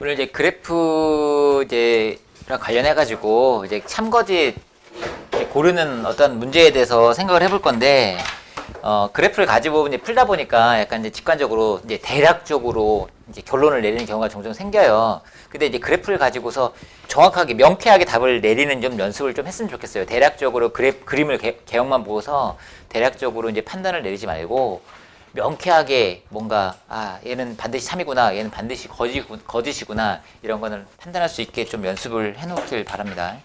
오늘 이제 그래프 이제랑 관련해 가지고 이제 참거짓 고르는 어떤 문제에 대해서 생각을 해볼 건데, 그래프를 가지고 이제 풀다 보니까 약간 이제 직관적으로 이제 대략적으로 이제 결론을 내리는 경우가 종종 생겨요. 근데 이제 그래프를 가지고서 정확하게 명쾌하게 답을 내리는 좀 연습을 좀 했으면 좋겠어요. 대략적으로 그림을 개형만 보고서 대략적으로 이제 판단을 내리지 말고 명쾌하게 뭔가 얘는 반드시 참이구나, 얘는 반드시 거짓이구나, 이런 거는 판단할 수 있게 좀 연습을 해놓길 바랍니다.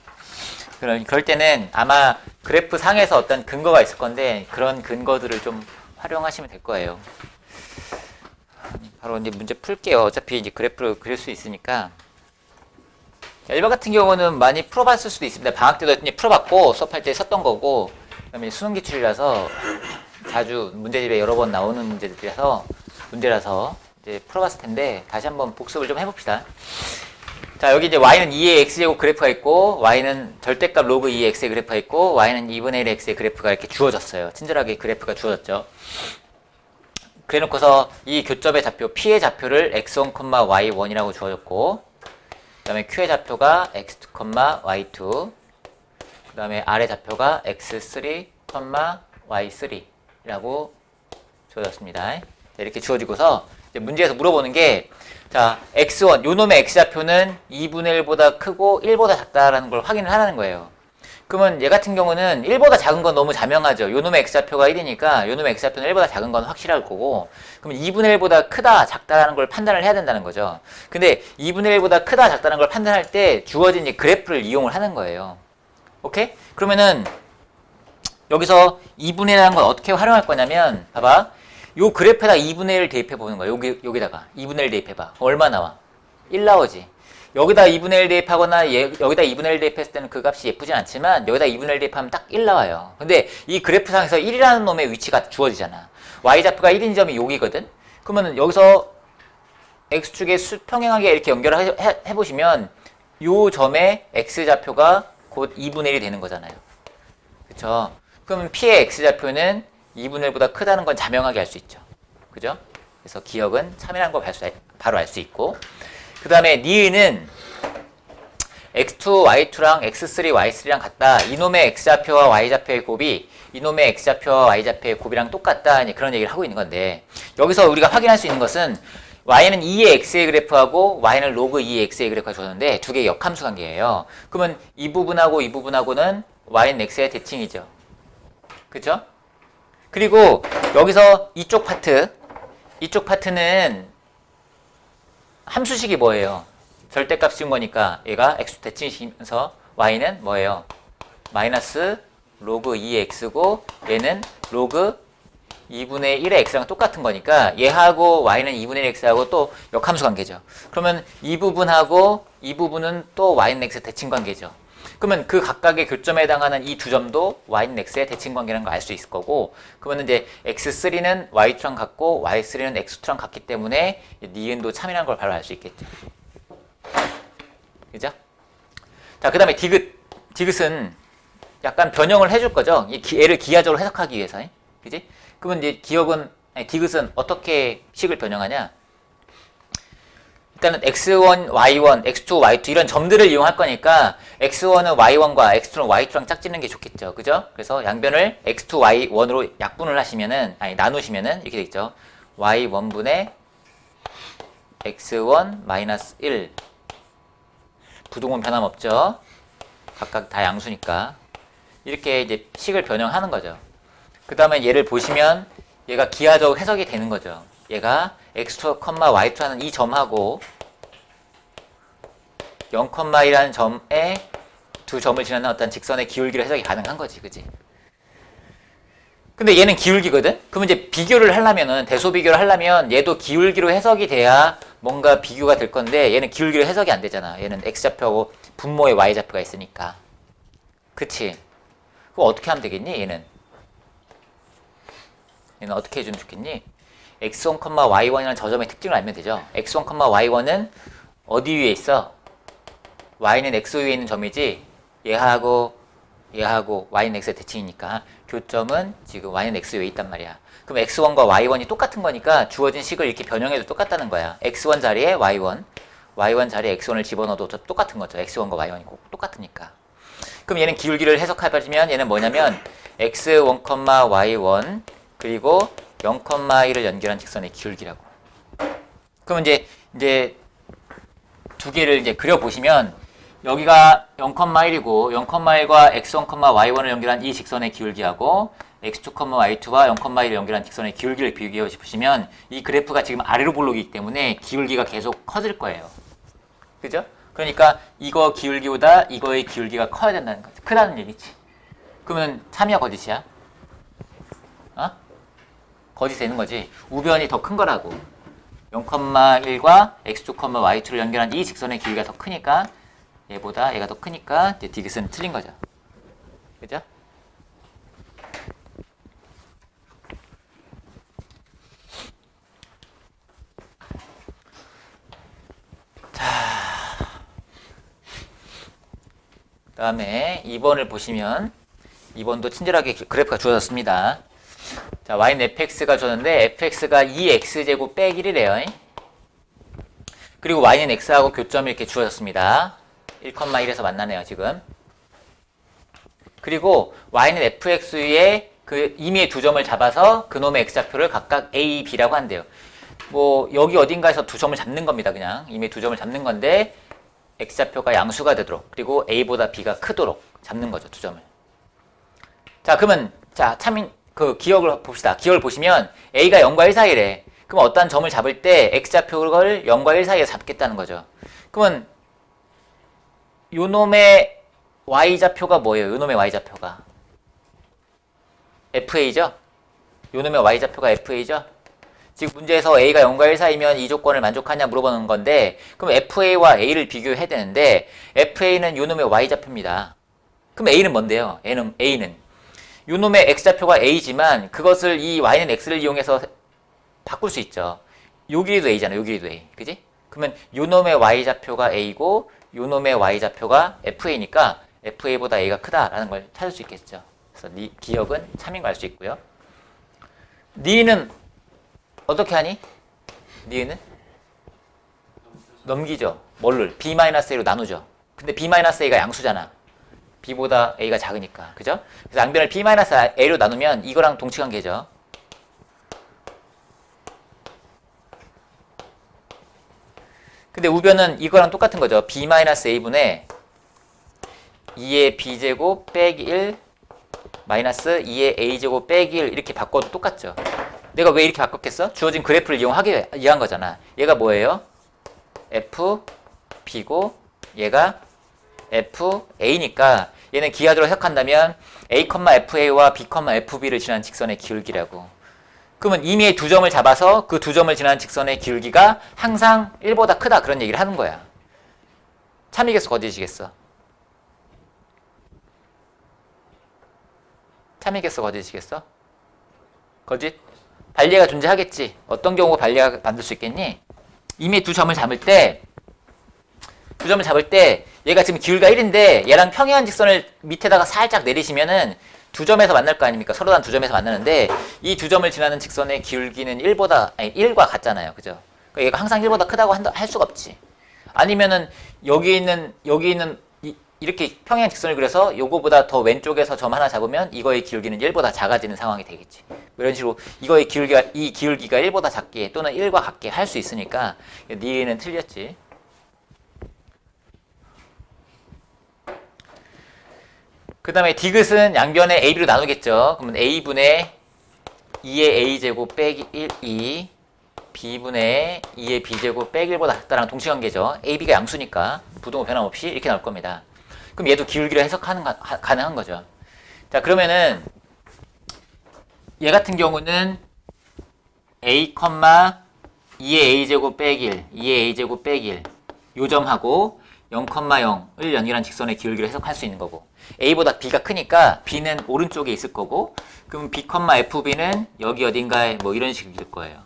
그럴 때는 아마 그래프 상에서 어떤 근거가 있을 건데 그런 근거들을 좀 활용하시면 될 거예요. 바로 이제 문제 풀게요. 어차피 이제 그래프를 그릴 수 있으니까. 1번 같은 경우는 많이 풀어봤을 수도 있습니다. 방학 때도 이제 풀어봤고 수업할 때 썼던 거고, 그다음에 수능 기출이라서 자주 문제집에 여러 번 나오는 문제라서 이제 풀어봤을 텐데 다시 한번 복습을 좀 해봅시다. 자, 여기 이제 y는 2의 x제곱 그래프가 있고, y는 절대값 로그 2의 x의 그래프가 있고, y는 2분의 1의 x의 그래프가 이렇게 주어졌어요. 친절하게 그래프가 주어졌죠. 그래 놓고서 이 교점의 좌표 p의 좌표를 x1, y1이라고 주어졌고, 그 다음에 q의 좌표가 x2, y2, 그 다음에 r의 좌표가 x3, y3라고 주어졌습니다. 이렇게 주어지고서 이제 문제에서 물어보는 게, 자, x1, 요 놈의 x좌표는 2분의 1보다 크고 1보다 작다라는 걸 확인을 하라는 거예요. 그러면 얘 같은 경우는 1보다 작은 건 너무 자명하죠. 요 놈의 x좌표가 1이니까 요 놈의 x좌표는 1보다 작은 건 확실할 거고, 그러면 2분의 1보다 크다, 작다라는 걸 판단을 해야 된다는 거죠. 근데 2분의 1보다 크다, 작다라는 걸 판단할 때 주어진 이제 그래프를 이용을 하는 거예요. 오케이? 그러면은 여기서 2분의 1이라는 건 어떻게 활용할 거냐면, 봐봐. 요 그래프에다 2분의 1 대입해 보는 거야. 여기다가 2분의 1 대입해봐. 얼마 나와? 1 나오지. 여기다 2분의 1 대입하거나 여기다 2분의 1 대입했을 때는 그 값이 예쁘진 않지만 여기다 2분의 1 대입하면 딱 1 나와요. 근데 이 그래프상에서 1이라는 놈의 위치가 주어지잖아. y좌표가 1인 점이 여기거든. 그러면 여기서 x축에 평행하게 이렇게 연결을 해보시면 요 점의 x좌표가 곧 2분의 1이 되는 거잖아요. 그쵸? 그러면 p의 x좌표는 2분의 1보다 크다는 건 자명하게 알 수 있죠. 그죠? 그래서 기억은 참이라는 걸 바로 알 수 있고, 그 다음에 니은은 x2, y2랑 x3, y3랑 같다. 이놈의 x좌표와 y좌표의 곱이 이놈의 x좌표와 y좌표의 곱이랑 똑같다. 그런 얘기를 하고 있는 건데, 여기서 우리가 확인할 수 있는 것은 y는 2의 x의 그래프하고 y는 로그 2의 x의 그래프가 주어졌는데 두 개의 역함수 관계예요. 그러면 이 부분하고 이 부분하고는 y는 x의 대칭이죠. 그죠? 그리고 여기서 이쪽 파트는 함수식이 뭐예요? 절대값 씌운 거니까 얘가 x 대칭이면서 y는 뭐예요? 마이너스 로그 2의 x고 얘는 로그 2분의 1의 x랑 똑같은 거니까 얘하고 y는 2분의 1 x하고 또 역함수 관계죠. 그러면 이 부분하고 이 부분은 또 y는 x 대칭 관계죠. 그러면 그 각각의 교점에 해당하는 이 두 점도 y는 x의 대칭 관계라는 걸 알 수 있을 거고, 그러면 이제 x3는 y2랑 같고 y3는 x2랑 같기 때문에 니은도 참이라는 걸 바로 알 수 있겠죠. 그죠? 자, 그 다음에 디귿은 약간 변형을 해줄 거죠. 얘를 기하적으로 해석하기 위해서. 그지? 그러면 이제 디귿은 어떻게 식을 변형하냐? 일단은 x1, y1, x2, y2 이런 점들을 이용할 거니까 x1은 y1과 x2는 y2랑 짝짓는 게 좋겠죠. 그죠? 그래서 양변을 x2, y1으로 약분을 나누시면은 이렇게 되겠죠. y1분의 x1 마이너스 1. 부동은 변함없죠. 각각 다 양수니까. 이렇게 이제 식을 변형하는 거죠. 그 다음에 얘를 보시면 얘가 기하적으로 해석이 되는 거죠. 얘가 x2, y2라는 이 점하고 0,1이라는 점에 두 점을 지나는 어떤 직선의 기울기로 해석이 가능한 거지. 그지? 근데 얘는 기울기거든? 그러면 이제 대소 비교를 하려면 얘도 기울기로 해석이 돼야 뭔가 비교가 될 건데 얘는 기울기로 해석이 안 되잖아. 얘는 x좌표하고 분모의 y좌표가 있으니까. 그치? 그거 어떻게 하면 되겠니? 얘는 어떻게 해주면 좋겠니? x1, y1이라는 저 점의 특징을 알면 되죠. x1, y1은 어디 위에 있어? y는 x 위에 있는 점이지 얘하고 y는 x의 대칭이니까 교점은 지금 y는 x 위에 있단 말이야. 그럼 x1과 y1이 똑같은 거니까 주어진 식을 이렇게 변형해도 똑같다는 거야. x1 자리에 y1, y1 자리에 x1을 집어넣어도 똑같은 거죠. x1과 y1이 꼭 똑같으니까. 그럼 얘는 기울기를 해석해보면 얘는 뭐냐면 x1, y1 그리고 0, 1을 연결한 직선의 기울기라고. 그럼 이제 두 개를 이제 그려보시면 여기가 0,1이고 0,1과 x1, y1을 연결한 이 직선의 기울기하고 x2, y2와 0,1을 연결한 직선의 기울기를 비교해 보시면 이 그래프가 지금 아래로 볼록이기 때문에 기울기가 계속 커질 거예요. 그죠? 그러니까 이거 기울기보다 이거의 기울기가 커야 된다는 거지. 크다는 얘기지. 그러면 참이야 거짓이야? 어? 거짓 되는 거지. 우변이 더 큰 거라고. 0,1과 x2, y2를 연결한 이 직선의 길이가 더 크니까 얘보다 얘가 더 크니까 이제 디귿은 틀린 거죠. 그죠? 자, 그 다음에 2번을 보시면 2번도 친절하게 그래프가 주어졌습니다. 자, y는 fx가 주었는데 fx가 2x제곱 빼기 1이래요. 그리고 y는 x하고 교점이 이렇게 주어졌습니다. 1,1에서 만나네요, 지금. 그리고 y는 fx의 그 임의의 두 점을 잡아서 그놈의 x좌표를 각각 a, b라고 한대요. 뭐 여기 어딘가에서 두 점을 잡는 겁니다. 그냥 임의의 두 점을 잡는 건데 x좌표가 양수가 되도록 그리고 a보다 b가 크도록 잡는 거죠, 두 점을. 자, 그러면 자, 그 기억을 봅시다. 기억을 보시면 a가 0과 1 사이래. 그럼 어떤 점을 잡을 때 x좌표를 0과 1 사이에 잡겠다는 거죠. 그러면 요놈의 y좌표가 뭐예요? 요놈의 y좌표가 fa죠? 요놈의 y좌표가 fa죠? 지금 문제에서 a가 0과 1 사이면 이 조건을 만족하냐 물어보는 건데 그럼 fa와 a를 비교해야 되는데 fa는 요놈의 y좌표입니다. 그럼 a는 뭔데요? a는 요놈의 x좌표가 a지만 그것을 이 y는 x를 이용해서 바꿀 수 있죠. 요 길이도 a잖아. 요 길이도 a. 그지? 그러면 요놈의 y좌표가 a고 요놈의 y좌표가 fa니까 fa보다 a가 크다라는 걸 찾을 수 있겠죠. 그래서 기억은 참인 거 알 수 있고요. 니은 어떻게 하니? 니은은? 넘기죠. 뭘를? b-a로 나누죠. 근데 b-a가 양수잖아. b보다 a가 작으니까. 그죠? 그래서 양변을 b-a로 나누면 이거랑 동치관계죠. 근데 우변은 이거랑 똑같은 거죠. b-a분의 2의 b제곱 빼기 1 마이너스 2의 a제곱 빼기 1 이렇게 바꿔도 똑같죠. 내가 왜 이렇게 바꿨겠어? 주어진 그래프를 이용하기 위한 거잖아. 얘가 뭐예요? f, b고 얘가 f, a니까 얘는 기하도로 해석한다면 a, fa와 b, fb를 지나는 직선의 기울기라고. 그러면 임의의 두 점을 잡아서 그 두 점을 지나는 직선의 기울기가 항상 1보다 크다 그런 얘기를 하는 거야. 참이겠어 거짓이겠어? 참이겠어 거짓이겠어? 거짓? 반리가 존재하겠지. 어떤 경우가 반리가 만들 수 있겠니? 임의의 두 점을 잡을 때 얘가 지금 기울기가 1인데 얘랑 평행한 직선을 밑에다가 살짝 내리시면은 두 점에서 만날 거 아닙니까? 서로 단 두 점에서 만나는데 이 두 점을 지나는 직선의 기울기는 1과 같잖아요. 그죠? 그러니까 얘가 항상 1보다 크다고 할 수가 없지. 아니면은 여기 있는 이렇게 평행 직선을 그려서 요거보다 더 왼쪽에서 점 하나 잡으면 이거의 기울기는 1보다 작아지는 상황이 되겠지. 이런 식으로 이 기울기가 1보다 작게 또는 1과 같게 할 수 있으니까 니는 틀렸지. 그 다음에 디귿은 양변에 AB로 나누겠죠. 그러면 A분의 2의 A제곱 빼기 1, 2 B분의 2의 B제곱 빼기 1보다 작다랑 동시관계죠. AB가 양수니까 부동호 변함없이 이렇게 나올 겁니다. 그럼 얘도 기울기를 가능한 거죠. 자, 그러면은 얘 같은 경우는 A, 2의 A제곱 빼기 1, 2의 A제곱 빼기 1 요 점하고 0, 0을 연결한 직선의 기울기를 해석할 수 있는 거고 A보다 B가 크니까 B는 오른쪽에 있을 거고 그럼 B, FB는 여기 어딘가에 뭐 이런 식으로 될 거예요.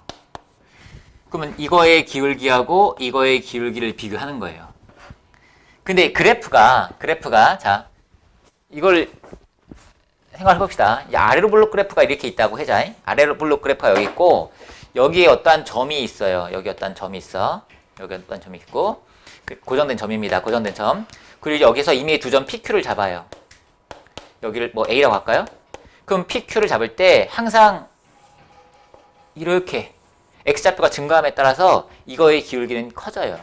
그러면 이거의 기울기하고 이거의 기울기를 비교하는 거예요. 근데 그래프가 자 이걸 생각해 봅시다. 아래로 블록 그래프가 이렇게 있다고 해자. 아래로 블록 그래프가 여기 있고 여기에 어떠한 점이 있어요. 여기 어떠한 점이 있어. 여기 어떠한 점이 있고 고정된 점입니다. 고정된 점. 그리고 여기서 이미 두 점 PQ를 잡아요. 여기를 뭐 A라고 할까요? 그럼 PQ를 잡을 때 항상 이렇게 X좌표가 증가함에 따라서 이거의 기울기는 커져요.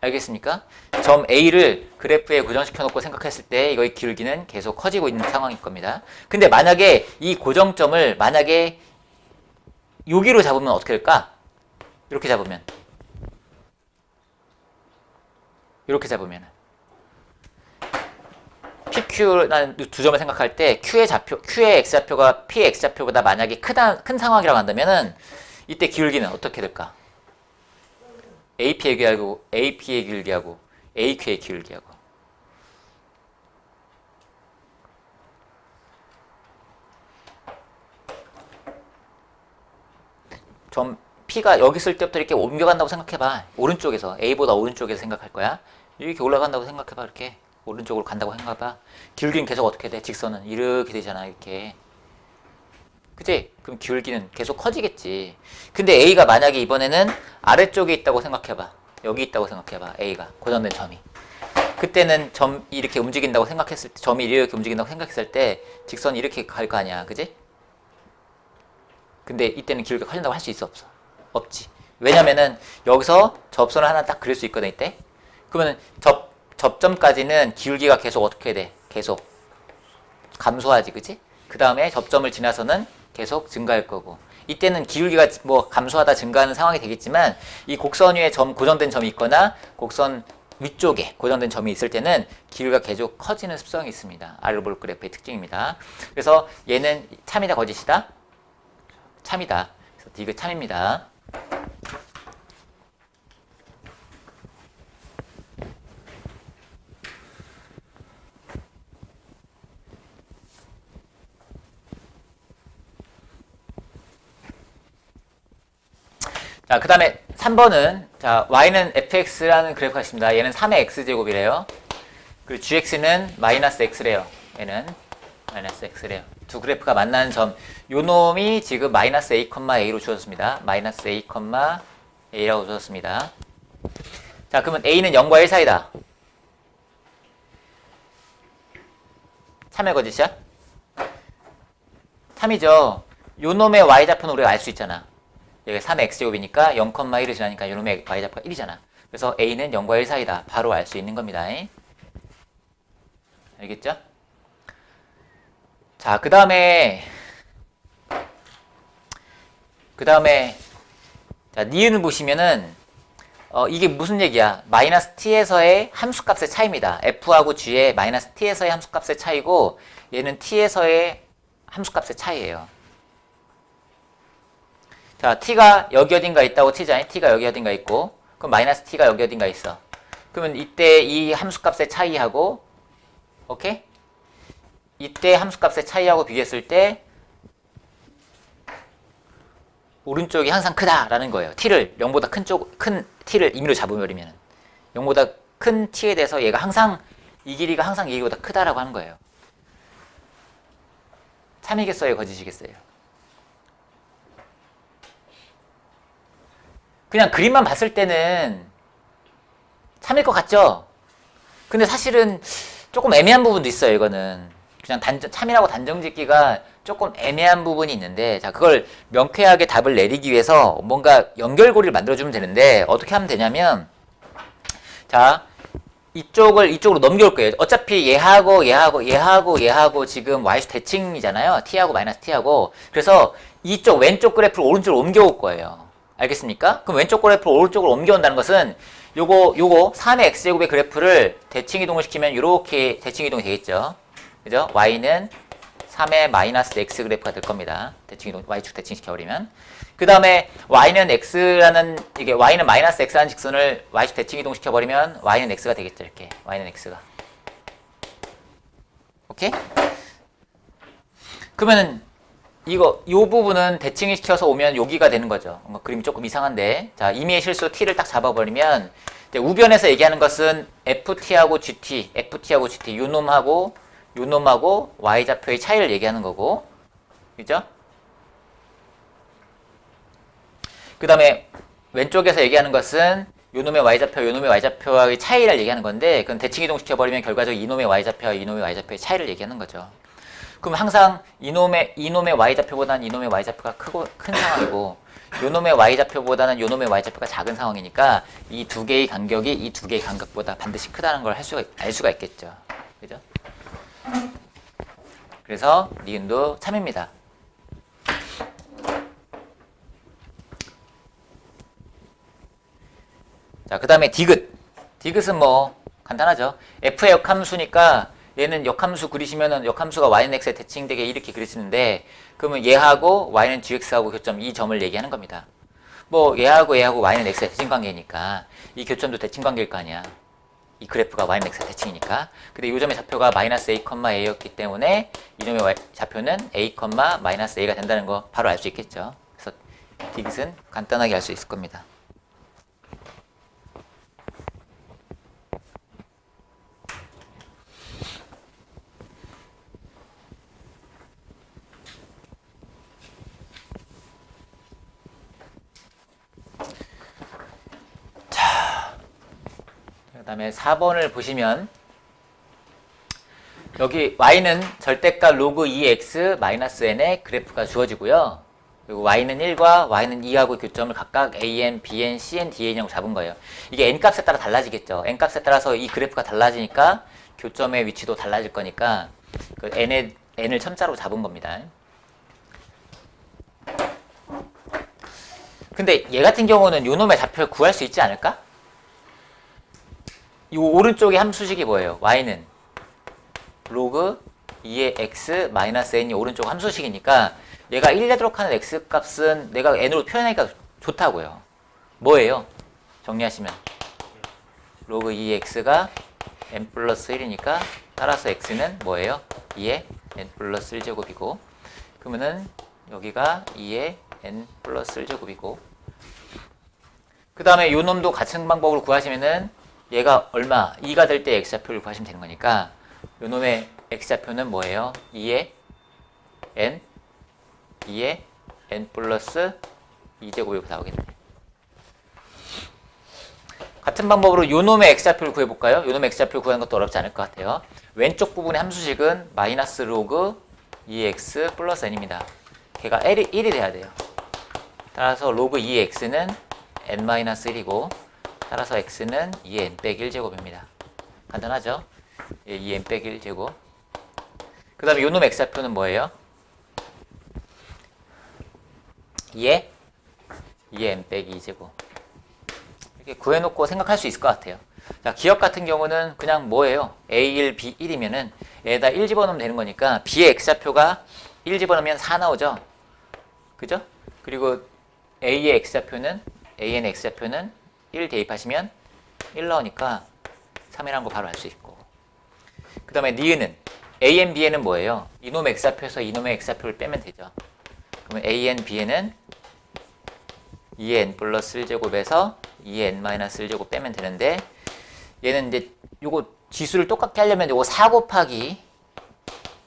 알겠습니까? 점 A를 그래프에 고정시켜 놓고 생각했을 때 이거의 기울기는 계속 커지고 있는 상황일 겁니다. 근데 만약에 이 고정점을 만약에 여기로 잡으면 어떻게 될까? 이렇게 잡으면 이렇게 잡으면 PQ라는 두 점을 생각할 때 Q의 X좌표가 P의 X좌표보다 만약에 큰 상황이라고 한다면은 이때 기울기는 어떻게 될까? AP의 기울기하고 AQ의 기울기하고 점 P가 여기 있을 때부터 이렇게 옮겨간다고 생각해봐. 오른쪽에서 A보다 오른쪽에서 생각할 거야. 이렇게 올라간다고 생각해봐. 이렇게 오른쪽으로 간다고 생각해봐. 기울기는 계속 어떻게 돼? 직선은 이렇게 되잖아. 이렇게. 그치? 그럼 기울기는 계속 커지겠지. 근데 A가 만약에 이번에는 아래쪽에 있다고 생각해봐. 여기 있다고 생각해봐. A가 고정된 점이. 그때는 점이 이렇게 움직인다고 생각했을 때, 점이 이렇게 움직인다고 생각했을 때 직선이 이렇게 갈 거 아니야. 그지? 근데 이때는 기울기가 커진다고 할 수 있어? 없어? 없지. 왜냐면은 여기서 접선을 하나 딱 그릴 수 있거든. 이때. 그러면 접점까지는 기울기가 계속 어떻게 돼? 계속 감소하지. 그치? 그 다음에 접점을 지나서는 계속 증가할 거고, 이때는 기울기가 뭐 감소하다 증가하는 상황이 되겠지만 이 곡선 위에 고정된 점이 있거나 곡선 위쪽에 고정된 점이 있을 때는 기울기가 계속 커지는 습성이 있습니다. 아르볼 그래프의 특징입니다. 그래서 얘는 참이다 거짓이다? 참이다. 그래서 이거 참입니다. 자, 그 다음에 3번은, 자, y는 fx라는 그래프가 있습니다. 얘는 3의 x제곱이래요. 그리고 gx는 마이너스 x래요. 얘는 마이너스 x래요. 두 그래프가 만나는 점, 요 놈이 지금 마이너스 a, a로 주어졌습니다. 마이너스 a, a라고 주어졌습니다. 자, 그러면 a는 0과 1 사이다. 참의 거짓이야? 참이죠. 요 놈의 y좌표는 우리가 알 수 있잖아. 여기 3의 x제곱이니까 0,1을 지나니까 요놈의 y좌표가 1이잖아. 그래서 a는 0과 1 사이다. 바로 알 수 있는 겁니다. 알겠죠? 자, 그 다음에 자, 니은을 보시면은 이게 무슨 얘기야? 마이너스 t에서의 함수값의 차이입니다. f하고 g의 마이너스 t에서의 함수값의 차이고, 얘는 t에서의 함수값의 차이예요. 자, t가 여기 어딘가 있다고 치자니, t가 여기 어딘가 있고, 그럼 마이너스 t가 여기 어딘가 있어. 그러면 이때 이 함수값의 차이하고, 오케이? 이때 함수값의 차이하고 비교했을 때 오른쪽이 항상 크다라는 거예요. t를 0보다 큰 t를 임의로 잡으면 0보다 큰 t에 대해서 얘가 항상 이 길이가 항상 이 길이보다 크다라고 하는 거예요. 참이겠어요, 거짓이겠어요? 그냥 그림만 봤을 때는 참일 것 같죠? 근데 사실은 조금 애매한 부분도 있어요, 이거는. 그냥 참이라고 단정 짓기가 조금 애매한 부분이 있는데, 자, 그걸 명쾌하게 답을 내리기 위해서 뭔가 연결고리를 만들어주면 되는데, 어떻게 하면 되냐면, 자, 이쪽으로 넘겨올 거예요. 어차피 얘하고 지금 y수 대칭이잖아요. t하고 마이너스 t하고. 그래서 이쪽 왼쪽 그래프를 오른쪽으로 옮겨올 거예요. 알겠습니까? 그럼 왼쪽 그래프를 오른쪽으로 옮겨온다는 것은 요거 3의 x제곱의 그래프를 대칭이동을 시키면 이렇게 대칭이동이 되겠죠. 그죠? y는 3의 마이너스 x 그래프가 될 겁니다. 대칭이동, y축 대칭시켜버리면. 그 다음에 y는 마이너스 x라는 직선을 y축 대칭이동시켜버리면 y는 x가 되겠죠. 이렇게. y는 x가. 오케이? 그러면은 요 부분은 대칭을 시켜서 오면 여기가 되는 거죠. 뭔가 그림이 조금 이상한데. 자, 임의의 실수 t를 딱 잡아버리면, 이제 우변에서 얘기하는 것은 ft하고 gt, 요놈하고 y좌표의 차이를 얘기하는 거고. 그죠? 그 다음에 왼쪽에서 얘기하는 것은 요놈의 y좌표, 요놈의 y좌표의 차이를 얘기하는 건데, 그건 대칭 이동시켜버리면 결과적으로 이놈의 y좌표와 이놈의 y좌표의 차이를 얘기하는 거죠. 그럼 항상 이놈의 y좌표보다는 이놈의 y좌표가 큰 상황이고, 요놈의 y좌표보다는 요놈의 y좌표가 작은 상황이니까 이 두 개의 간격이 이 두 개의 간격보다 반드시 크다는 걸 알 수가 있겠죠. 그죠? 그래서 니은도 참입니다. 자, 그 다음에 디귿. 디귿은 뭐 간단하죠. f의 역함수니까 얘는 역함수 그리시면은 역함수가 y는 x에 대칭되게 이렇게 그리시는데, 그러면 얘하고 y는 gx하고 교점 이 점을 얘기하는 겁니다. 뭐 얘하고 y는 x의 대칭관계니까 이 교점도 대칭관계일 거 아니야. 이 그래프가 y는 x의 대칭이니까. 근데 이 점의 좌표가 마이너스 a, a였기 때문에 이놈의 좌표는 a, 마이너스 a가 된다는 거 바로 알 수 있겠죠. 그래서 디귿은 간단하게 알 수 있을 겁니다. 그 다음에 4번을 보시면 여기 y는 절대값 로그 2x 마이너스 n의 그래프가 주어지고요. 그리고 y는 1과 y는 2하고 교점을 각각 an, bn, cn, dan이라고 잡은 거예요. 이게 n값에 따라 달라지겠죠. n값에 따라서 이 그래프가 달라지니까 교점의 위치도 달라질 거니까 그 n을 첨자로 잡은 겁니다. 근데 얘 같은 경우는 요놈의 좌표를 구할 수 있지 않을까? 이 오른쪽의 함수식이 뭐예요? y는 로그 2의 x 마이너스 n이 오른쪽 함수식이니까 얘가 1 되도록 하는 x 값은 내가 n으로 표현하니까 좋다고요. 뭐예요? 정리하시면 로그 2의 x가 n 플러스 1이니까 따라서 x는 뭐예요? 2의 n 플러스 1제곱이고, 그러면은 여기가 2의 n 플러스 1제곱이고, 그 다음에 요 놈도 같은 방법으로 구하시면은 얘가 얼마? 2가 될 때 x좌표를 구하시면 되는 거니까 요 놈의 x좌표는 뭐예요? 2의 n 플러스 2제곱이 이렇게 나오겠네. 같은 방법으로 요 놈의 x좌표를 구해볼까요? 요 놈의 x좌표를 구하는 것도 어렵지 않을 것 같아요. 왼쪽 부분의 함수식은 마이너스 로그 2x 플러스 n입니다. 걔가 1이 돼야 돼요. 따라서 로그 2x는 n-1이고 따라서 x는 2n 빼기 1제곱입니다. 간단하죠? 2n 빼기 1제곱. 그 다음에 요놈 x좌표는 뭐예요? 2n 빼기 2제곱. 이렇게 구해놓고 생각할 수 있을 것 같아요. 자, 기억 같은 경우는 그냥 뭐예요? a1, b1이면은 에다 1 집어넣으면 되는 거니까 b의 x좌표가 1 집어넣으면 4 나오죠? 그죠? 그리고 a의 x좌표는 an의 x좌표는 1 대입하시면 1 나오니까 3이라는 거 바로 알 수 있고, 그 다음에 니은은 an, bn은 뭐예요? 이놈의 x좌표에서 이놈의 x좌표를 빼면 되죠. 그러면 an, bn은 2n 플러스 1제곱에서 2n 마이너스 1제곱 빼면 되는데, 얘는 이제 요거 지수를 똑같게 하려면 요거 4 곱하기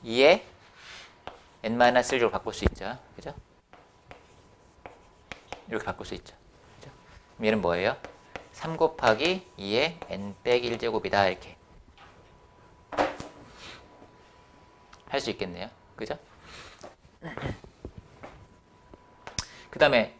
2에 n 마이너스 1제곱 바꿀 수 있죠. 그죠? 이렇게 바꿀 수 있죠. 그죠? 그럼 얘는 뭐예요? 3 곱하기 2에 n 빼기 1제곱이다. 이렇게 할 수 있겠네요. 그죠? 그 다음에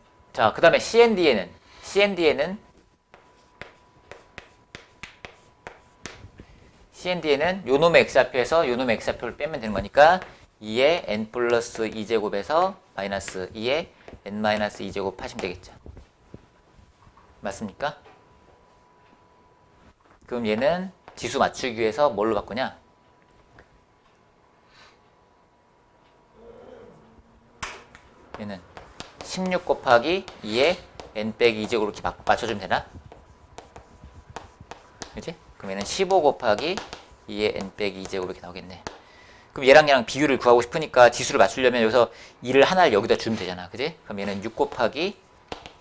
CND에는 요놈의 x좌표에서 요놈의 x좌표를 빼면 되는 거니까 2의 n 플러스 2제곱에서 마이너스 2의 n 마이너스 2제곱 하시면 되겠죠. 맞습니까? 그럼 얘는 지수 맞추기 위해서 뭘로 바꾸냐? 얘는 16 곱하기 2의 n 빼기 2제곱으로 이렇게 맞춰주면 되나? 그치? 그럼 얘는 15 곱하기 2의 n 빼기 2제곱 이렇게 나오겠네. 그럼 얘랑 비율을 구하고 싶으니까 지수를 맞추려면 여기서 2를 하나를 여기다 주면 되잖아. 그치? 그럼 얘는 6 곱하기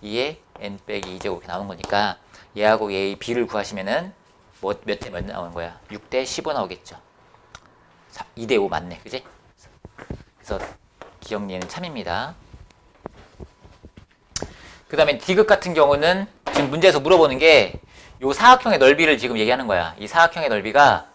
2의 n 빼기 2제곱 이렇게 나오는 거니까 얘하고 얘의 비율을 구하시면은 몇 대 몇 나오는 거야? 6대 15 나오겠죠. 2대 5 맞네. 그치? 그래서 기억 얘는 참입니다. 그 다음에 디귿 같은 경우는 지금 문제에서 물어보는 게 요 사각형의 넓이를 지금 얘기하는 거야. 이 사각형의 넓이가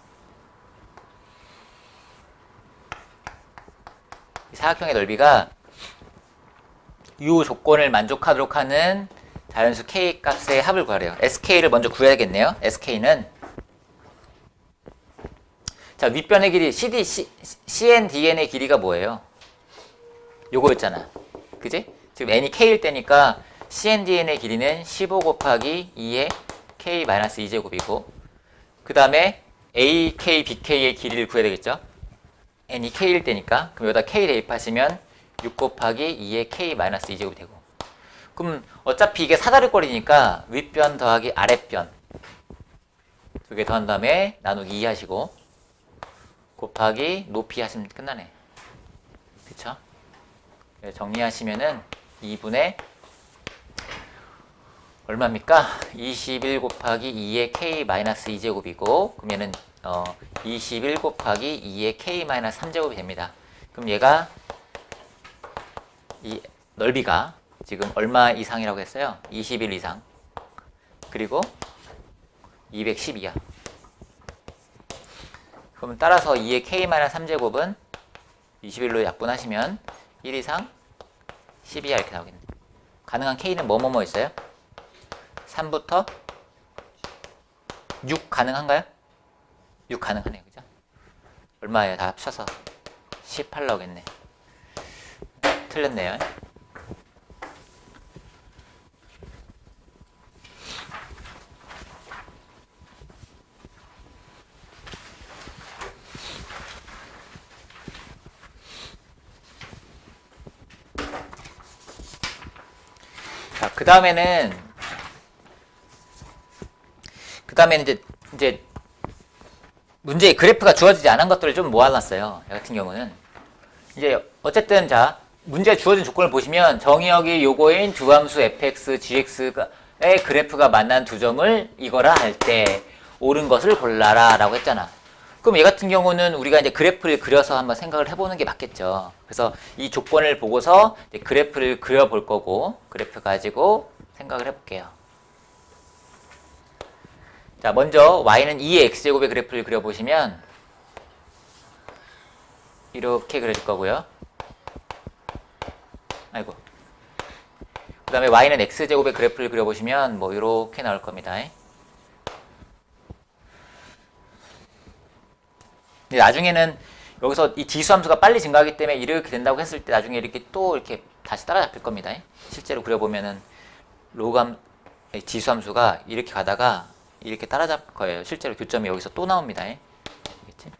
이 조건을 만족하도록 하는 자연수 k 값의 합을 구하래요. sk를 먼저 구해야겠네요. sk는 자, 윗변의 길이 cndn의 길이가 뭐예요? 요거였잖아. 그지? 지금 n이 k일 때니까 cndn의 길이는 15 곱하기 2의 k-2제곱이고 그 다음에 ak, bk의 길이를 구해야 되겠죠? n이 k일 때니까 그럼 여기다 k 대입하시면 6 곱하기 2의 k-2제곱이 되고 그럼 어차피 이게 사다리꼴이니까 윗변 더하기 아랫변 두 개 더한 다음에 나누기 2 하시고 곱하기 높이 하시면 끝나네. 그쵸? 정리하시면은 2분의 얼마입니까? 21 곱하기 2의 k-2제곱이고 그러면은 21 곱하기 2의 k-3제곱이 됩니다. 그럼 얘가 이 넓이가 지금 얼마 이상이라고 했어요? 21 이상 그리고 212야. 그럼 따라서 2의 k-3제곱은 21로 약분하시면 1 이상 12야 이렇게 나오겠네. 가능한 k는 뭐뭐뭐 있어요? 3부터 6 가능한가요? 6 가능하네요. 그죠? 얼마예요? 다 합쳐서 18 나오겠네. 틀렸네요. 자, 그 다음에는 이제 문제의 그래프가 주어지지 않은 것들을 좀 모아놨어요. 이 같은 경우는 이제 어쨌든 자 문제에 주어진 조건을 보시면 정의역이 요거인 두 함수 fx, gx의 그래프가 만난 두 점을 이거라 할 때 옳은 것을 골라라 라고 했잖아. 그럼 얘 같은 경우는 우리가 이제 그래프를 그려서 한번 생각을 해보는 게 맞겠죠. 그래서 이 조건을 보고서 이제 그래프를 그려볼 거고 그래프 가지고 생각을 해볼게요. 자, 먼저 y는 2의 x제곱의 그래프를 그려보시면 이렇게 그려질 거고요. 아이고. 그 다음에 y는 x제곱의 그래프를 그려보시면 뭐 이렇게 나올 겁니다. 근데 나중에는 여기서 이 지수함수가 빨리 증가하기 때문에 이렇게 된다고 했을 때 나중에 이렇게 또 이렇게 다시 따라잡힐 겁니다. 실제로 그려보면은 로감 지수함수가 이렇게 가다가 이렇게 따라잡을 거예요. 실제로 교점이 여기서 또 나옵니다. 알겠지?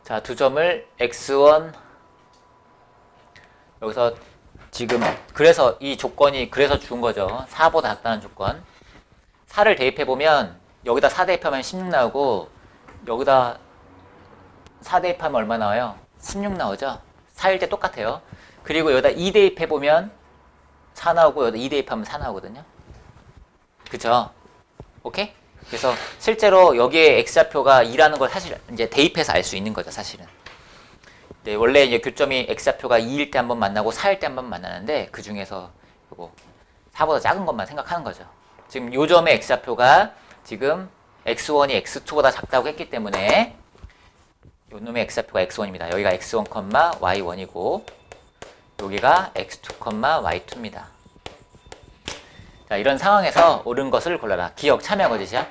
자, 두 점을 x1 여기서 지금 그래서 이 조건이 그래서 준 거죠. 4보다 작다는 조건. 4를 대입해보면 여기다 4 대입하면 16 나오고 여기다 4 대입하면 얼마 나와요? 16 나오죠? 4일 때 똑같아요. 그리고 여기다 2 대입해보면 4 나오고 여기다 2 대입하면 4 나오거든요. 그쵸? 오케이? 그래서 실제로 여기에 x좌표가 2라는 걸 사실 이제 대입해서 알 수 있는 거죠, 사실은. 네, 원래 이제 교점이 x좌표가 2일 때 한 번 만나고 4일 때 한 번 만나는데 그 중에서 요거 4보다 작은 것만 생각하는 거죠. 지금 요 점의 x좌표가 지금 x1이 x2보다 작다고 했기 때문에 요 놈의 x좌표가 x1입니다. 여기가 x1, y1이고 여기가 x2, y2입니다. 자, 이런 상황에서 옳은 것을 골라라. 기억, 참여 거짓이야?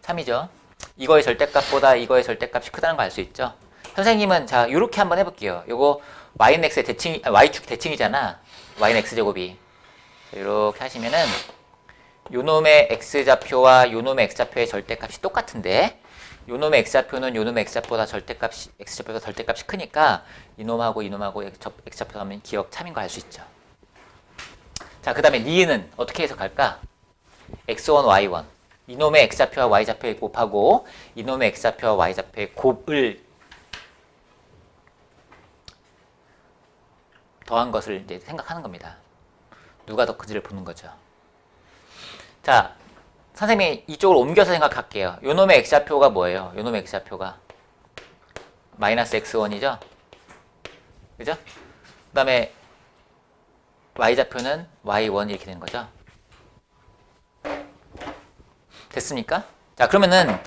참이죠. 이거의 절대값보다 이거의 절대값이 크다는 거 알 수 있죠? 선생님은 자, 요렇게 한번 해볼게요. 요거 y는 x의 대칭, y축 대칭이잖아. y는 x제곱이. 이렇게 하시면은 요놈의 x좌표와 요놈의 x좌표의 절대값이 똑같은데 요놈의 x좌표는 요놈의 x좌표보다 x좌표보다 절대값이 크니까 이놈하고 이놈하고 x좌표 하면 기억 참인 거 알 수 있죠. 자, 그 다음에 니은은 어떻게 해석할까? x1, y1 이놈의 x좌표와 y좌표의 곱하고 이놈의 x좌표와 y좌표의 곱을 더한 것을 이제 생각하는 겁니다. 누가 더 큰지를 보는 거죠. 자, 선생님이 이쪽으로 옮겨서 생각할게요. 요놈의 x좌표가 뭐예요? 요놈의 x좌표가 마이너스 x1이죠? 그죠? 그 다음에 y좌표는 y1 이렇게 되는 거죠. 됐습니까? 자, 그러면은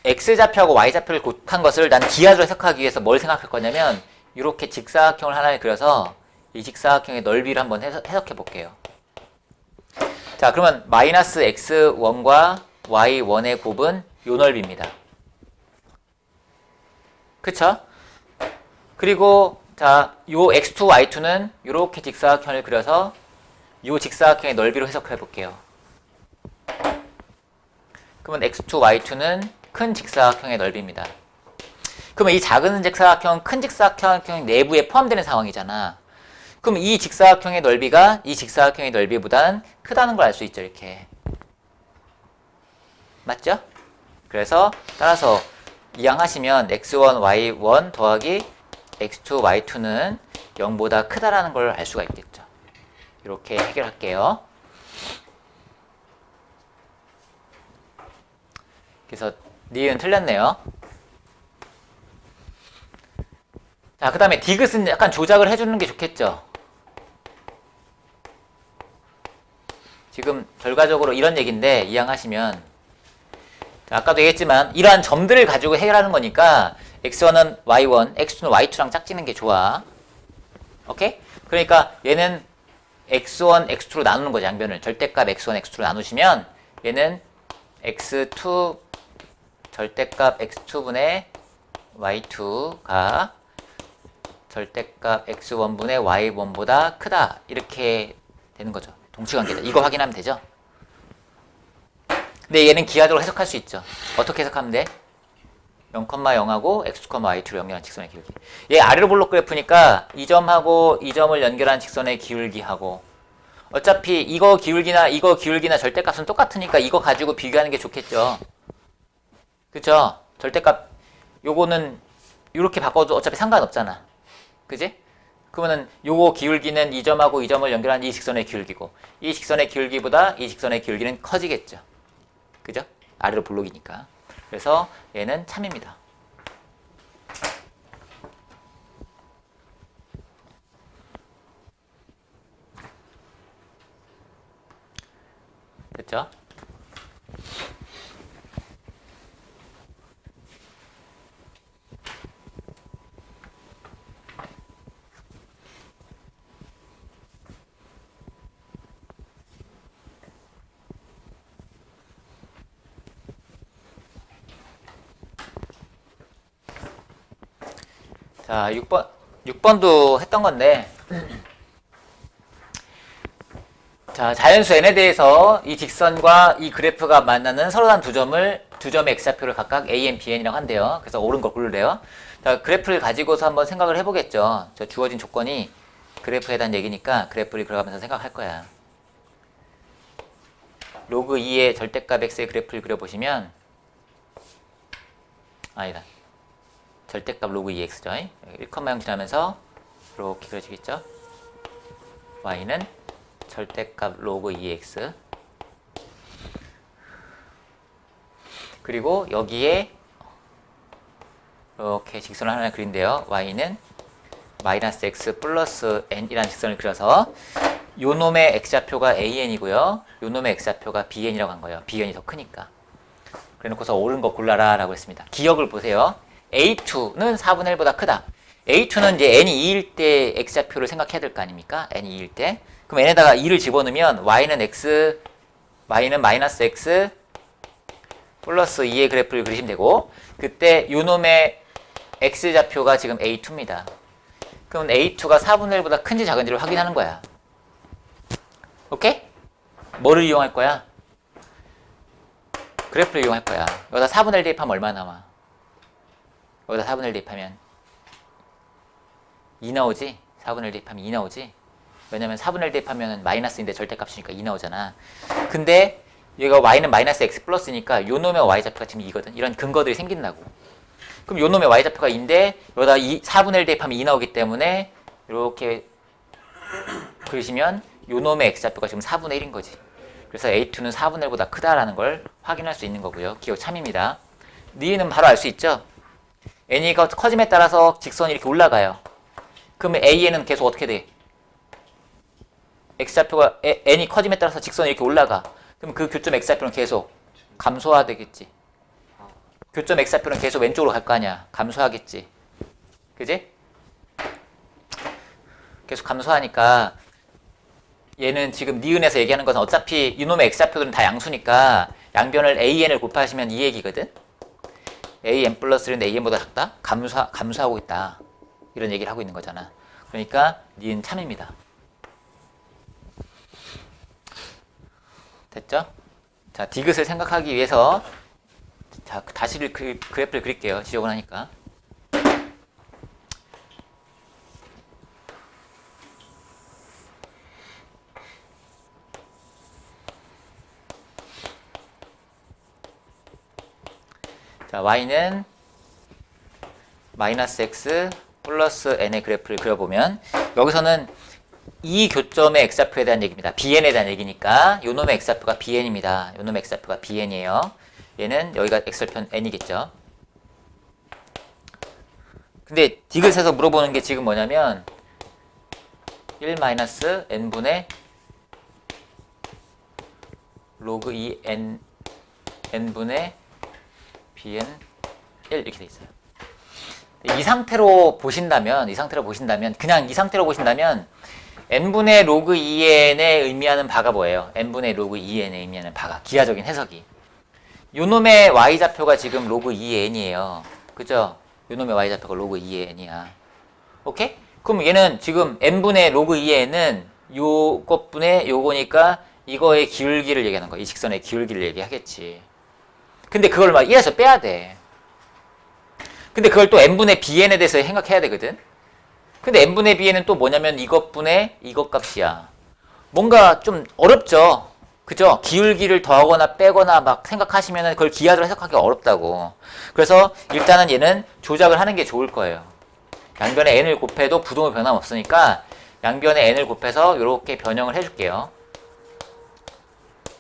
x좌표하고 y좌표를 곡한 것을 난 기하로 해석하기 위해서 뭘 생각할 거냐면 이렇게 직사각형을 하나를 그려서 이 직사각형의 넓이를 한번 해석해 볼게요. 자, 그러면 마이너스 x1과 y1의 곱은 요 넓이입니다. 그쵸? 그리고 자, 요 x2, y2는 이렇게 직사각형을 그려서 요 직사각형의 넓이로 해석해 볼게요. 그러면 x2, y2는 큰 직사각형의 넓이입니다. 그러면 이 작은 직사각형은 큰 직사각형 내부에 포함되는 상황이잖아. 그럼 이 직사각형의 넓이가 이 직사각형의 넓이보다는 크다는 걸 알 수 있죠, 이렇게. 맞죠? 그래서 따라서 이항하시면 x1, y1 더하기 x2, y2는 0보다 크다라는 걸 알 수가 있겠죠. 이렇게 해결할게요. 그래서 니은 틀렸네요. 자, 그 다음에 디귿은 약간 조작을 해주는 게 좋겠죠. 지금 결과적으로 이런 얘기인데 이항하시면 아까도 얘기했지만 이러한 점들을 가지고 해결하는 거니까 x1은 y1, x2는 y2랑 짝지는 게 좋아. 오케이? 그러니까 얘는 x1, x2로 나누는 거죠. 양변을. 절대값 x1, x2로 나누시면 얘는 x2 절대값 x2분의 y2가 절대값 x1분의 y1보다 크다. 이렇게 되는 거죠. 동치관계다. 이거 확인하면 되죠. 근데 얘는 기하적으로 해석할 수 있죠. 어떻게 해석하면 돼? 0,0하고 x, y2를 연결한 직선의 기울기. 얘 아래로 볼록 그래프니까 이 점하고 이 점을 연결한 직선의 기울기하고 어차피 이거 기울기나 절대값은 똑같으니까 이거 가지고 비교하는 게 좋겠죠. 그쵸? 절대값 요거는 요렇게 바꿔도 어차피 상관없잖아. 그지? 그러면은 요거 기울기는 이 점하고 이 점을 연결한 이 직선의 기울기고 이 직선의 기울기보다 이 직선의 기울기는 커지겠죠. 그죠? 아래로 볼록이니까. 그래서 얘는 참입니다. 됐죠? 자, 6번도 했던 건데 자, 자연수 n에 대해서 이 직선과 이 그래프가 만나는 서로 다른 두 점의 x좌표를 각각 a, n, b, n이라고 한대요. 그래서 옳은 걸 고르래요. 자, 그래프를 가지고서 한번 생각을 해보겠죠. 저 주어진 조건이 그래프에 대한 얘기니까 그래프를 그려가면서 생각할 거야. 로그 2의 절대값 x의 그래프를 그려보시면 아니다. 절대값 로그 2x죠. 1,0 지나면서 이렇게 그려지겠죠. y는 절대값 로그 2x 그리고 여기에 이렇게 직선을 하나 그린대요. y는 마이너스 x 플러스 n이라는 직선을 그려서 요 놈의 x좌표가 an이고요. 요 놈의 x좌표가 bn이라고 한 거예요. bn이 더 크니까. 그래 놓고서 옳은 거 골라라 라고 했습니다. 기억을 보세요. a2는 4분의 1보다 크다. a2는 이제 n이 2일 때 x좌표를 생각해야 될 거 아닙니까? n이 2일 때. 그럼 n에다가 2를 집어넣으면 y는 마이너스 x 플러스 2의 그래프를 그리시면 되고 그때 요 놈의 x좌표가 지금 a2입니다. 그럼 a2가 4분의 1보다 큰지 작은지를 확인하는 거야. 오케이? 뭐를 이용할 거야? 그래프를 이용할 거야. 여기다 4분의 1 대입하면 얼마 나와? 여기다 4분의 1 대입하면 2 나오지? 4분의 1 대입하면 2 나오지? 왜냐면 4분의 1 대입하면 마이너스인데 절대값이니까 2 나오잖아. 근데 얘가 y는 마이너스 x 플러스니까 요 놈의 y좌표가 지금 2거든. 이런 근거들이 생긴다고. 그럼 요 놈의 y좌표가 2인데 여기다 4분의 1 대입하면 2 나오기 때문에 이렇게 그리시면 요 놈의 x좌표가 지금 4분의 1인 거지. 그래서 a2는 4분의 1보다 크다라는 걸 확인할 수 있는 거고요. 기억 참입니다. 니은 바로 알 수 있죠? n이 커짐에 따라서 직선이 이렇게 올라가요. 그러면 AN은 계속 어떻게 돼? X좌표가 n이 커짐에 따라서 직선이 이렇게 올라가. 그럼 그 교점 X좌표는 계속 감소하되겠지. 교점 X좌표는 계속 왼쪽으로 갈 거 아니야. 감소하겠지. 그지? 계속 감소하니까 얘는 지금 니은에서 얘기하는 것은 어차피 이놈의 X좌표들은 다 양수니까 양변을 AN을 곱하시면 이 얘기거든. AN 플러스 1은 AN보다 작다? 감소하고 있다. 이런 얘기를 하고 있는 거잖아. 그러니까 니은 참입니다. 됐죠? 자, 디귿을 생각하기 위해서 자, 다시 그래프를 그릴게요. 지저분하니까. 자, y는 마이너스 x 플러스 n의 그래프를 그려보면 여기서는 이 교점의 x좌표에 대한 얘기입니다. bn에 대한 얘기니까 요놈의 x좌표가 bn입니다. 요놈의 x좌표가 bn이에요. 얘는 여기가 x절편 n이겠죠. 근데 디귿에서 물어보는 게 지금 뭐냐면 1-n분의 로그 2n n분의 bn 1 이렇게 돼 있어요. 이 상태로 보신다면 그냥 이 상태로 보신다면 n분의 로그 2n에 의미하는 바가 뭐예요? n분의 로그 2n에 의미하는 바가 기하적인 해석이 요놈의 y좌표가 지금 로그 2n이에요. 그죠? 요놈의 y좌표가 로그 2n이야. 오케이? 그럼 얘는 지금 n분의 로그 2n은 요것분의 요거니까 이거의 기울기를 얘기하는 거야. 이 직선의 기울기를 얘기하겠지. 근데 그걸 막 1에서 빼야 돼. 근데 그걸 또 n분의 bn에 대해서 생각해야 되거든. 근데 n분의 bn은 또 뭐냐면 이것분의 이것 값이야. 뭔가 좀 어렵죠. 그죠? 기울기를 더하거나 빼거나 막 생각하시면은 그걸 기하로 해석하기 어렵다고. 그래서 일단은 얘는 조작을 하는 게 좋을 거예요. 양변에 n을 곱해도 부동의 변함없으니까 양변에 n을 곱해서 이렇게 변형을 해줄게요.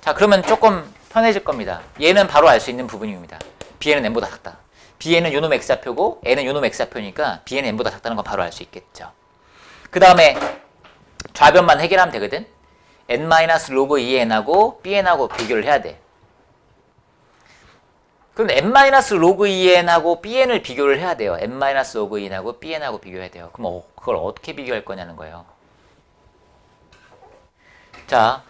자, 그러면 조금 편해질 겁니다. 얘는 바로 알 수 있는 부분입니다. bn은 n보다 작다. bn은 요놈 x좌표고 n은 요놈 x좌표니까 bn은 n보다 작다는 건 바로 알 수 있겠죠. 그 다음에 좌변만 해결하면 되거든. n-로그 2n하고 bn하고 비교를 해야 돼. 그럼 n-로그 2n하고 bn을 비교를 해야 돼요. n-로그 2n하고 bn하고 비교해야 돼요. 그럼 그걸 어떻게 비교할 거냐는 거예요. 자,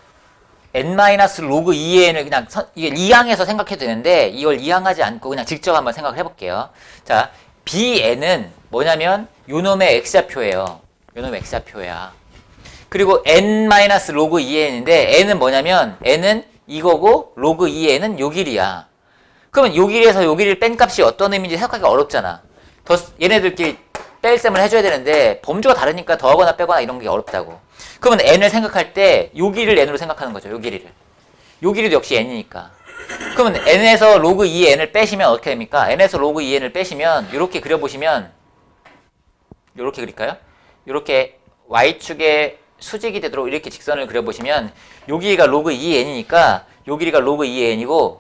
n-로그 2n을 그냥 이게 2항에서 생각해도 되는데 이걸 2항하지 않고 그냥 직접 한번 생각을 해볼게요. 자, bn은 뭐냐면 요놈의 x좌표예요. 요놈의 x좌표야. 그리고 n-로그 2n인데 n은 뭐냐면 n은 이거고 로그 2n은 요 길이야. 그러면 요 길이에서 요 길이를 뺀 값이 어떤 의미인지 생각하기 어렵잖아. 얘네들끼리 뺄셈을 해줘야 되는데 범주가 다르니까 더하거나 빼거나 이런 게 어렵다고. 그러면 n을 생각할 때 요 길이를 n으로 생각하는 거죠. 요 길이를. 요 길이도 역시 n이니까. 그러면 n에서 로그 2n을 빼시면 어떻게 됩니까? n에서 로그 2n을 빼시면 이렇게 그려보시면 이렇게 그릴까요? 이렇게 y축에 수직이 되도록 이렇게 직선을 그려보시면 요 길이가 로그 2n이니까 요 길이가 로그 2n이고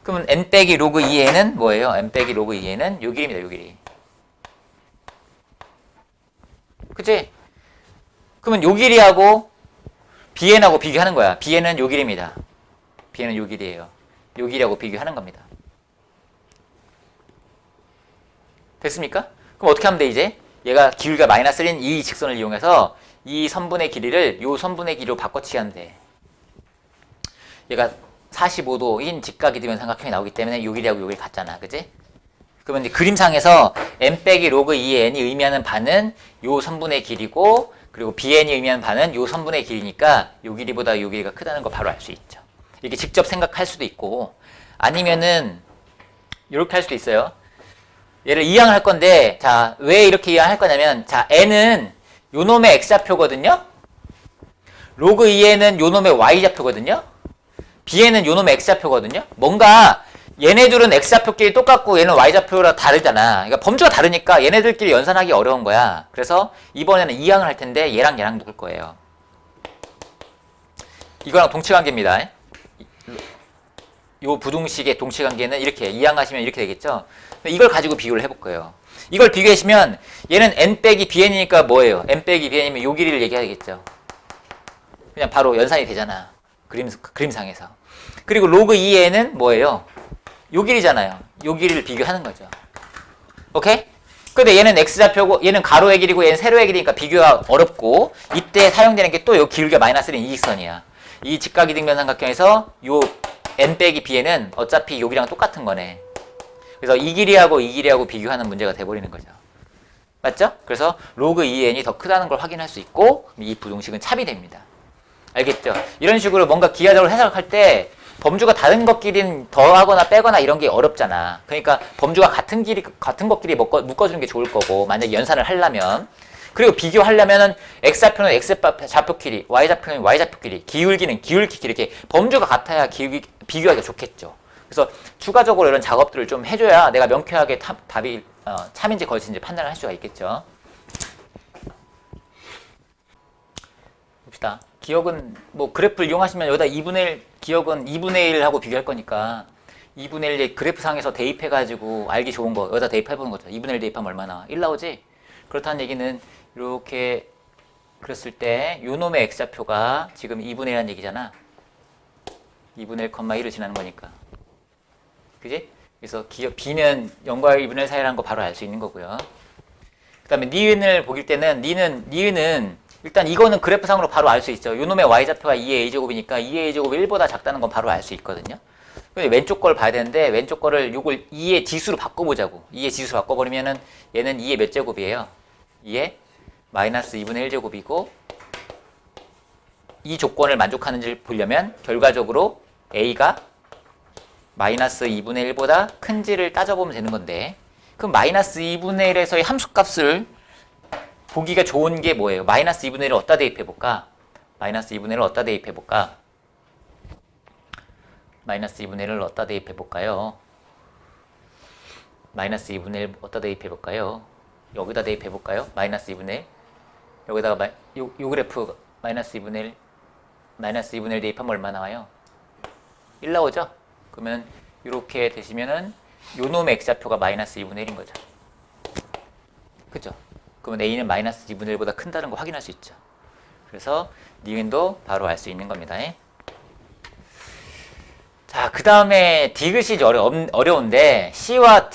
그러면 n 빼기 로그 2n은 뭐예요? n 빼기 로그 2n은 요 길이입니다. 요 길이. 그치? 그러면 요 길이하고 bn하고 비교하는 거야. bn은 요 길이입니다. bn은 요 길이에요. 요 길이하고 비교하는 겁니다. 됐습니까? 그럼 어떻게 하면 돼 이제? 얘가 기울기가 마이너스 1인 이 직선을 이용해서 이 선분의 길이를 요 선분의 길이로 바꿔치기 하면 돼. 얘가 45도인 직각이 되면 삼각형이 나오기 때문에 요 길이하고 요 길이 같잖아. 그치? 그러면 이제 그림상에서 n 빼기 로그 2n이 의미하는 반은 요 선분의 길이고 그리고 bn이 의미하는 반은 요 선분의 길이니까 요 길이보다 요 길이가 크다는 거 바로 알 수 있죠. 이렇게 직접 생각할 수도 있고 아니면은 이렇게 할 수도 있어요. 얘를 이항할 건데 자, 왜 이렇게 이항할 거냐면 자, n은 요놈의 x좌표거든요. 로그 2n은 요놈의 y좌표거든요. bn은 요놈의 x좌표거든요. 뭔가 얘네들은 x좌표끼리 똑같고 얘는 y좌표랑 다르잖아. 그러니까 범주가 다르니까 얘네들끼리 연산하기 어려운 거야. 그래서 이번에는 이항을 할 텐데 얘랑 얘랑 묶을 거예요. 이거랑 동치관계입니다. 요 부등식의 동시관계는 이렇게 이항하시면 이렇게 되겠죠. 이걸 가지고 비교를 해볼 거예요. 이걸 비교하시면 얘는 n 빼기 bn이니까 뭐예요? n 빼기 bn이면 요 길이를 얘기하겠죠. 그냥 바로 연산이 되잖아. 그림상에서. 그리고 로그 2n은 뭐예요? 요 길이잖아요. 요 길이를 비교하는 거죠. 오케이? 근데 얘는 x좌표고 얘는 가로의 길이고 얘는 세로의 길이니까 비교가 어렵고 이때 사용되는 게 또 요 기울기가 마이너스 1인 이직선이야. 이 직각이등변 삼각형에서 요 n 빼기 bn은 어차피 여기랑 똑같은 거네. 그래서 이 길이하고 이 길이하고 비교하는 문제가 돼버리는 거죠. 맞죠? 그래서 로그 2n이 더 크다는 걸 확인할 수 있고 이 부등식은 참이 됩니다. 알겠죠? 이런 식으로 뭔가 기하적으로 해석할 때 범주가 다른 것끼리는 더하거나 빼거나 이런 게 어렵잖아. 그러니까 범주가 같은 것끼리 묶어주는 게 좋을 거고 만약에 연산을 하려면 그리고 비교하려면은 x좌표는 x좌표끼리 y좌표는 y좌표끼리 기울기는 기울기끼리 이렇게 범주가 같아야 비교하기가 좋겠죠. 그래서 추가적으로 이런 작업들을 좀 해줘야 내가 명쾌하게 답이 참인지 거짓인지 판단을 할 수가 있겠죠. 봅시다. 기억은 뭐 그래프를 이용하시면 여기다 2분의 1 기억은 2분의 1하고 비교할 거니까 2분의 1의 그래프상에서 대입해가지고 알기 좋은 거 여기다 대입해보는 거죠. 2분의 1 대입하면 얼마나? 1 나오지? 그렇다는 얘기는 이렇게 그랬을 때 요놈의 x좌표가 지금 2분의 1이라는 얘기잖아. 2분의 1,1을 지나는 거니까. 그지? 그래서 기억 b는 0과 2분의 1 사이라는 거 바로 알 수 있는 거고요. 그 다음에 니은을 보길 때는 니은은 일단 이거는 그래프상으로 바로 알 수 있죠. 요놈의 y좌표가 2의 a제곱이니까 2의 a제곱이 1보다 작다는 건 바로 알 수 있거든요. 근데 왼쪽 걸 봐야 되는데 왼쪽 거를 요걸 2의 지수로 바꿔보자고. 2의 지수로 바꿔버리면은 얘는 2의 몇 제곱이에요? 2의 마이너스 2분의 1제곱이고 이 조건을 만족하는지를 보려면 결과적으로 a가 마이너스 2분의 1보다 큰지를 따져보면 되는 건데 그럼 마이너스 2분의 1에서의 함수값을 보기가 좋은 게 뭐예요? 마이너스 2분의 1을 어디다 대입해볼까? 마이너스 2분의 1을 어디다 대입해볼까? 마이너스 2분의 1을 어디다 대입해볼까요? 마이너스 2분의 1 어디다 대입해볼까요? 여기다 대입해볼까요? 마이너스 2분의 1 여기다가 요 그래프 마이너스 2분의 1 마이너스 2분의 1 대입하면 얼마 나와요? 1 나오죠? 그러면 이렇게 되시면은 요놈의 x좌표가 마이너스 2분의 1인 거죠. 그죠? 그러면 a는 마이너스 2분의 1보다 큰다는 거 확인할 수 있죠. 그래서 니은도 바로 알 수 있는 겁니다. 자, 그 다음에 디귿이 어려운데 C와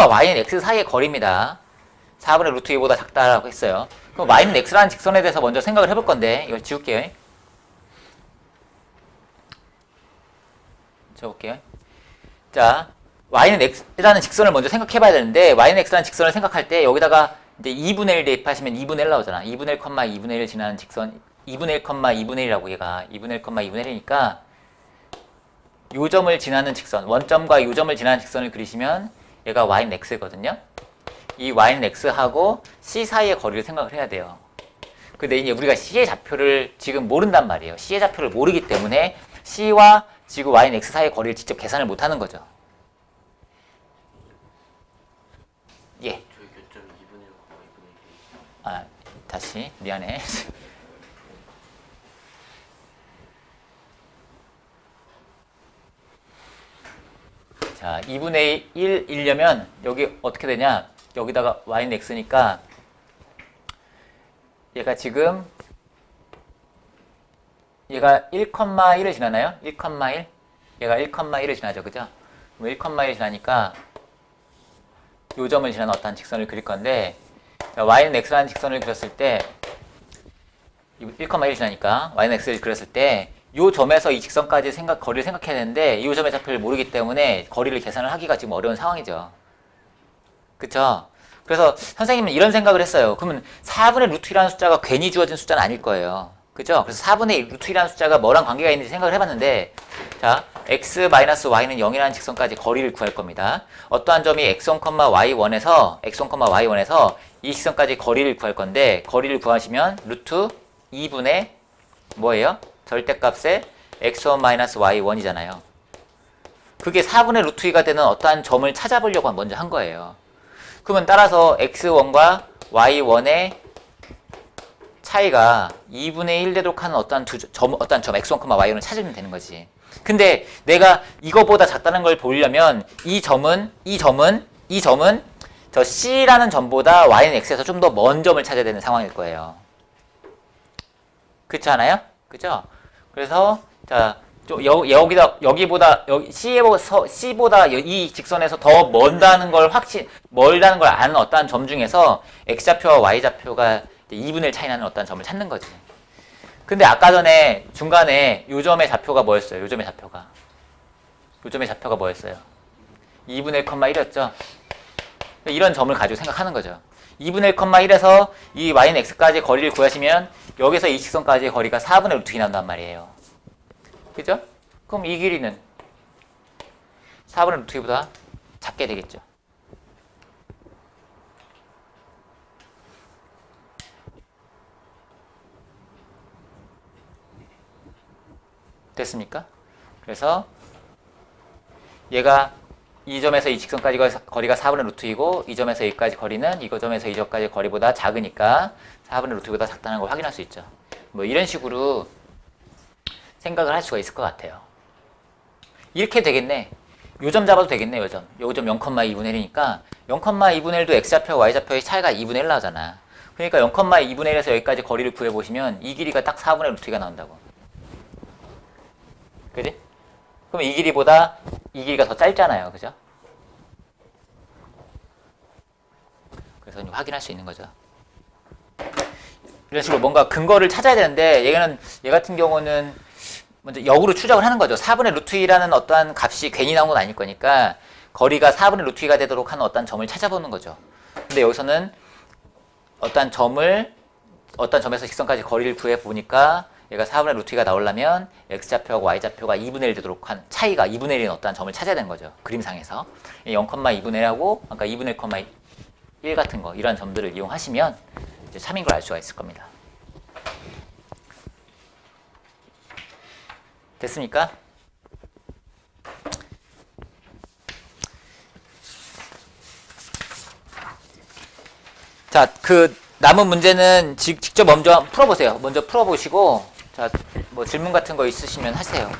Y는 X 사이의 거리입니다. 4분의 루트 2보다 작다라고 했어요. 그럼 Y는 X라는 직선에 대해서 먼저 생각을 해볼 건데 이걸 지울게요. 지워볼게요. 자, Y는 X라는 직선을 먼저 생각해 봐야 되는데 Y는 X라는 직선을 생각할 때 여기다가 이제 2분의 1 대입하시면 2분의 1 나오잖아. 2분의 1, 2분의 1 지나는 직선 2분의 1, 2분의 1이라고 얘가 2분의 1, 2분의 1이니까 요 점을 지나는 직선, 원점과 요 점을 지나는 직선을 그리시면 얘가 y는 x거든요. 이 y는 x하고 c 사이의 거리를 생각을 해야 돼요. 근데 이제 우리가 c의 좌표를 지금 모른단 말이에요. c의 좌표를 모르기 때문에 c와 지구 y는 x 사이의 거리를 직접 계산을 못하는 거죠. 예. 저희 교점이 2분의 1, 2분의 1. 아, 다시 미안해. 자, 2분의 1이려면 여기 어떻게 되냐? 여기다가 y는 x니까 얘가 지금 얘가 1,1을 지나나요? 1,1? 얘가 1,1을 지나죠. 그죠? 그럼 1,1 지나니까 요 점을 지나는 어떤 직선을 그릴 건데 자, y는 x라는 직선을 그렸을 때 1,1 지나니까 y는 x를 그렸을 때 요 점에서 이 직선까지 거리를 생각해야 되는데 이 점의 좌표를 모르기 때문에 거리를 계산을 하기가 지금 어려운 상황이죠. 그쵸? 그래서 선생님은 이런 생각을 했어요. 그러면 4분의 루트 1이라는 숫자가 괜히 주어진 숫자는 아닐 거예요. 그죠? 그래서 4분의 루트 1이라는 숫자가 뭐랑 관계가 있는지 생각을 해봤는데 자, x-y는 0이라는 직선까지 거리를 구할 겁니다. 어떠한 점이 x1, y1에서 이 직선까지 거리를 구할 건데 거리를 구하시면 루트 2분의 뭐예요? 절대값의 x1-y1이잖아요. 그게 4분의 루트 2가 되는 어떠한 점을 찾아보려고 먼저 한 거예요. 그러면 따라서 x1과 y1의 차이가 2분의 1 되도록 하는 어떤 점 x1, y1을 찾으면 되는 거지. 근데 내가 이거보다 작다는 걸 보려면 이 점은 저 C라는 점보다 Y는 X에서 좀 더 먼 점을 찾아야 되는 상황일 거예요. 그렇지 않아요? 그죠? 그래서 자, 여기보다 C보다 이 직선에서 더 멀다는 걸 아는 어떠한 점 중에서 X좌표와 Y좌표가 2분의 1 차이 나는 어떠한 점을 찾는 거지. 근데 아까 전에 중간에 요 점의 좌표가 뭐였어요? 요 점의 좌표가 뭐였어요? 2분의 1, 1이었죠? 이런 점을 가지고 생각하는 거죠. 2분의 1, 1에서 이 y는 x까지 거리를 구하시면 여기서 이 직선까지의 거리가 4분의 루트 2 나온단 말이에요. 그죠? 그럼 이 길이는 4분의 루트 2보다 작게 되겠죠. 됐습니까? 그래서 얘가 이 점에서 이 직선까지 거리가 4분의 루트 2고 이 점에서 여기까지 거리는 이 점에서 이 점까지 거리보다 작으니까 4분의 루트 2보다 작다는 걸 확인할 수 있죠. 뭐 이런 식으로 생각을 할 수가 있을 것 같아요. 이렇게 되겠네. 요 점 잡아도 되겠네. 요 점 0,2분의 1이니까 0,2분의 1도 x좌표 y좌표의 차이가 2분의 1 나오잖아. 그러니까 0,2분의 1에서 여기까지 거리를 구해보시면 이 길이가 딱 4분의 루트 2가 나온다고. 그지? 그럼 이 길이보다 이 길이가 더 짧잖아요. 그죠? 그래서 확인할 수 있는 거죠. 이런 식으로 뭔가 근거를 찾아야 되는데 얘 같은 경우는 먼저 역으로 추적을 하는 거죠. 4분의 루트 2라는 어떠한 값이 괜히 나온 건 아닐 거니까 거리가 4분의 루트 2가 되도록 하는 어떤 점을 찾아보는 거죠. 근데 여기서는 어떤 점에서 직선까지 거리를 구해 보니까 얘가 4분의 루트 2가 나오려면 x좌표하고 y좌표가 2분의 1 되도록 한 차이가 2분의 1인 어떠한 점을 찾아야 되는 거죠. 그림상에서 0,2분의 1하고 아까 2분의 1,1 같은 거 이런 점들을 이용하시면 이제 참인 걸 알 수가 있을 겁니다. 됐습니까? 자, 그 남은 문제는 직접 먼저 풀어보세요. 먼저 풀어보시고 자, 뭐 질문 같은 거 있으시면 하세요.